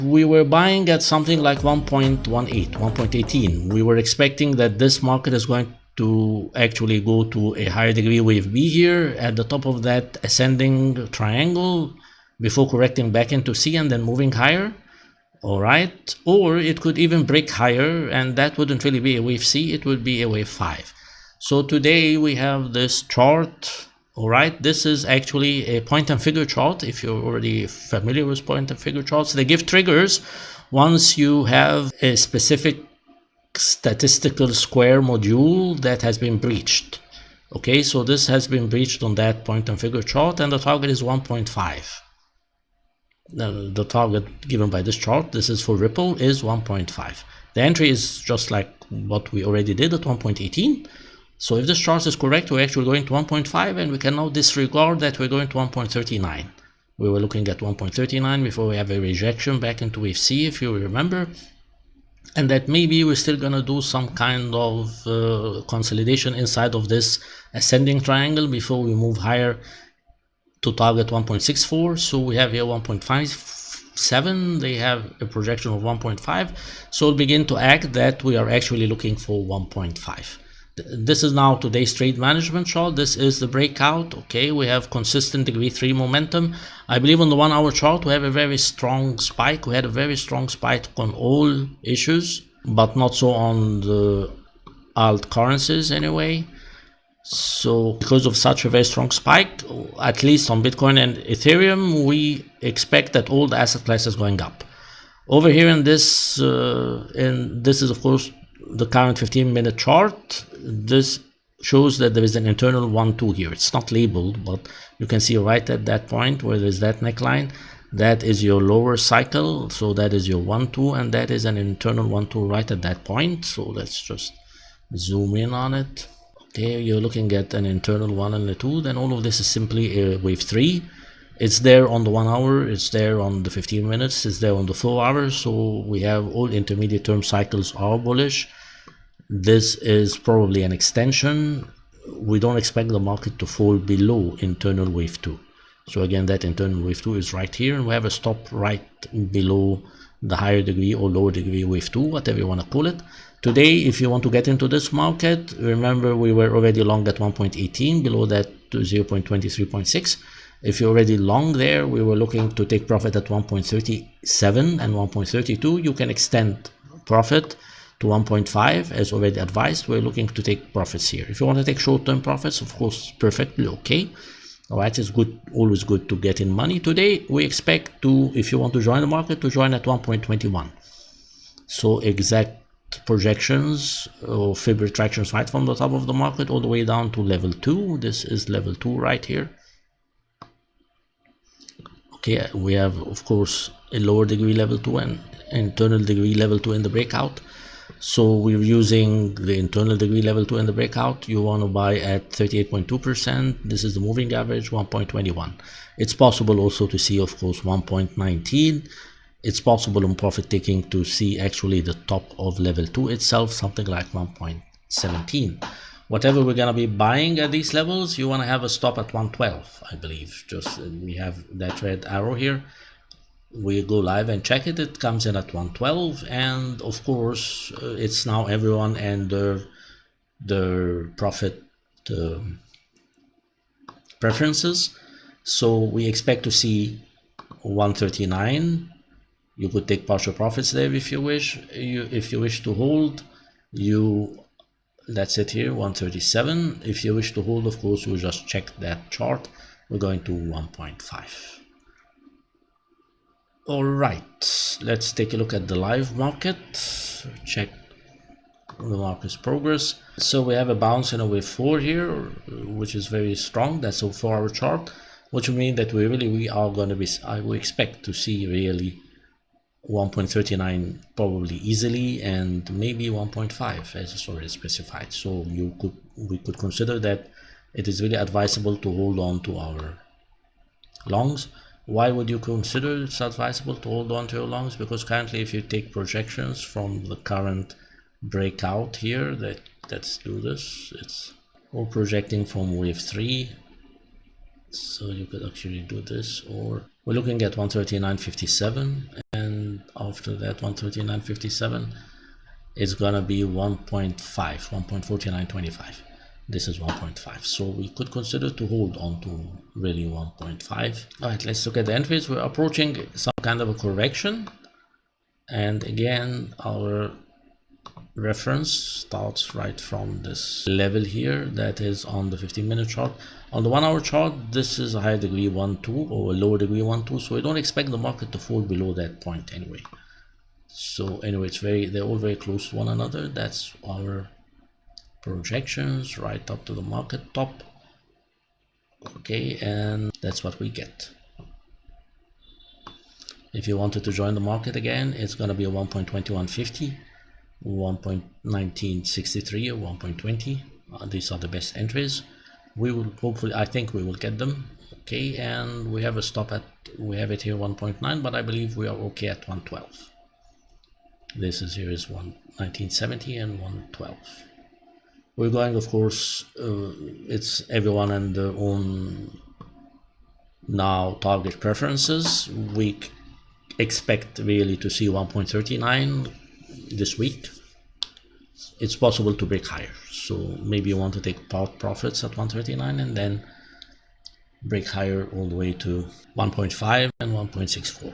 We were buying at something like 1.18, 1.18. We were expecting that this market is going to actually go to a higher degree wave B here at the top of that ascending triangle before correcting back into C and then moving higher. All right, or it could even break higher, and that wouldn't really be a wave C, it would be a wave 5. So today we have this chart. All right, this is actually a point and figure chart. If you're already familiar with point and figure charts, they give triggers once you have a specific statistical square module that has been breached. Okay, so this has been breached on that point and figure chart, and the target is 1.5. The target given by this chart, this is for Ripple, is 1.5. The entry is just like what we already did at 1.18. So if this chart is correct, we're actually going to 1.5, and we can now disregard that we're going to 1.39. We were looking at 1.39 before we have a rejection back into wave C, if you remember, and that maybe we're still gonna do some kind of consolidation inside of this ascending triangle before we move higher to target 1.64. So we have here 1.57, they have a projection of 1.5, so we'll begin to act that we are actually looking for 1.5. This is now today's trade management chart. This is the breakout. Okay, we have consistent degree 3 momentum. I believe on the 1 hour chart we have a very strong spike. We had a very strong spike on all issues, but not so on the alt currencies anyway. So because of such a very strong spike, at least on Bitcoin and Ethereum, we expect that all the asset classes going up. Over here in this is of course the current 15-minute chart. This shows that there is an internal 1-2 here. It's not labeled, but you can see right at that point where there's that neckline, that is your lower cycle. So that is your 1-2, and that is an internal 1-2 right at that point. So let's just zoom in on it. Okay, you're looking at an internal 1 and a 2, then all of this is simply a wave 3. It's there on the 1 hour, it's there on the 15 minutes, it's there on the 4 hours. So we have all intermediate term cycles are bullish. This is probably an extension. We don't expect the market to fall below internal wave 2. So again, that internal wave 2 is right here, and we have a stop right below the higher degree or lower degree wave 2, whatever you want to call it. Today, if you want to get into this market, remember we were already long at 1.18, below that to 0.23.6. If you're already long there, we were looking to take profit at 1.37 and 1.32. You can extend profit to 1.5 as already advised. We're looking to take profits here. If you want to take short-term profits, of course, perfectly okay. All right, it's good, always good to get in money. Today, we expect to, if you want to join the market, to join at 1.21. So exact projections or fib retractions right from the top of the market all the way down to level 2. This is level 2 right here. Okay, we have of course a lower degree level 2 and internal degree level 2 in the breakout. So we're using the internal degree level 2 in the breakout. You want to buy at 38.2%. This is the moving average, 1.21. It's possible also to see, of course, 1.19. It's possible on profit taking to see actually the top of level 2 itself, something like 1.17. Whatever we're going to be buying at these levels, you want to have a stop at 112, I believe. Just we have that red arrow here. We go live and check it. It comes in at 112, and of course it's now everyone and their profit preferences. So we expect to see 139. You could take partial profits there if you wish. If you wish to hold, that's it here, 137. If you wish to hold, of course, we'll just check that chart. We're going to 1.5. All right, let's take a look at the live market. Check the market's progress. So we have a bounce in a wave 4 here, which is very strong. That's a 4-hour chart, which will mean that we are going to be, we expect to see really 1.39 probably easily, and maybe 1.5 as it's already specified. So we could consider that it is really advisable to hold on to our longs. Why would you consider it's advisable to hold on to your longs? Because currently, if you take projections from the current breakout here, let's do this. It's all projecting from wave 3. So you could actually do this, or we're looking at 139.57, and and after that 139.57, it's gonna be 1.4925. This is 1.5, so we could consider to hold on to really 1.5. All right, let's look at the entries. We're approaching some kind of a correction, and again our reference starts right from this level here that is on the 15-minute chart. On the 1-hour chart, this is a higher degree 1-2 or a lower degree 1-2, so we don't expect the market to fall below that point anyway. So anyway, they're all very close to one another. That's our projections right up to the market top. Okay, and that's what we get. If you wanted to join the market again, it's going to be a 1.2150, 1.1963 or 1.20. These are the best entries. We will hopefully, I think we will get them. Okay, and we have a stop at, we have it here 1.9, but I believe we are okay at 112. This is here is 1970 and 112. We're going, of course, it's everyone and their own now target preferences. We expect really to see 1.39 this week. It's possible to break higher, so maybe you want to take part profits at 139 and then break higher all the way to 1.5 and 1.64.